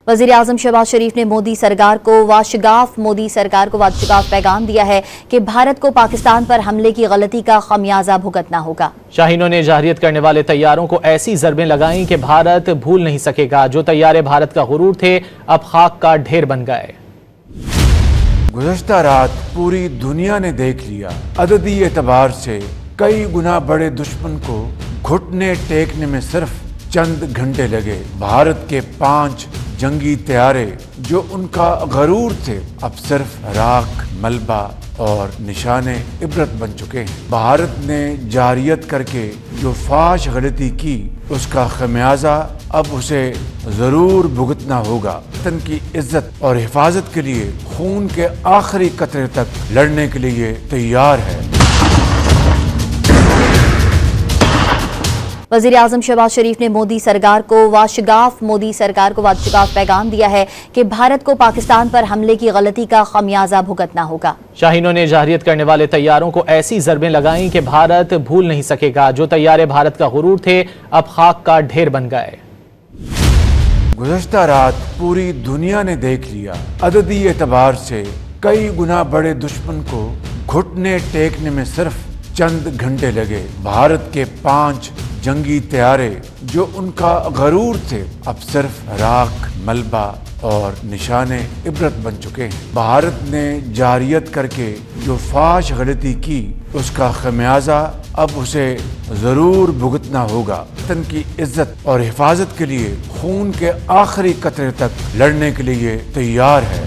वज़ीर-ए-आज़म शहबाज शरीफ ने मोदी सरकार को वाशगाफ पैगाम दिया है कि भारत को पाकिस्तान पर हमले की गलती का खमियाजा भुगतना होगा। शाहीनों ने जहरियत करने वाले तैयारों को ऐसी ज़रबें लगाईं कि भारत भूल नहीं सकेगा। जो तैयारे भारत का गुरूर थे अब खाक का ढेर बन गए। गुज़श्ता रात पूरी दुनिया ने देख लिया, अददी एतबार से कई गुना बड़े दुश्मन को घुटने टेकने में सिर्फ चंद घंटे लगे। भारत के 5 जंगी तैयारे जो उनका गरूर थे अब सिर्फ राख, मलबा और निशाने इबरत बन चुके हैं। भारत ने जारियत करके जो फाश गलती की उसका खमियाजा अब उसे जरूर भुगतना होगा। वतन की इज्जत और हिफाजत के लिए खून के आखिरी कतरे तक लड़ने के लिए तैयार है। वज़ीर-ए-आज़म शहबाज शरीफ ने मोदी सरकार को वाशगाफ पैगाम दिया है कि भारत को पाकिस्तान पर हमले की गलती का खमियाजा भुगतना होगा। शाहीनों ने जहरियत करने वाले तैयारों को ऐसी ज़रबें लगाईं कि भारत भूल नहीं सकेगा। जो तैयारे भारत का गुरूर थे अब खाक का ढेर बन गए। गुज़श्ता रात पूरी दुनिया ने देख लिया, अददी एतबार से कई गुना बड़े दुश्मन को घुटने टेकने में सिर्फ चंद घंटे लगे। भारत के 5 जंगी तैयारे जो उनका गरूर थे अब सिर्फ राख, मलबा और निशाने इबरत बन चुके हैं। भारत ने जारियत करके जो फाश गलती की उसका खमियाजा अब उसे जरूर भुगतना होगा। वतन की इज्जत और हिफाजत के लिए खून के आखिरी कतरे तक लड़ने के लिए तैयार है।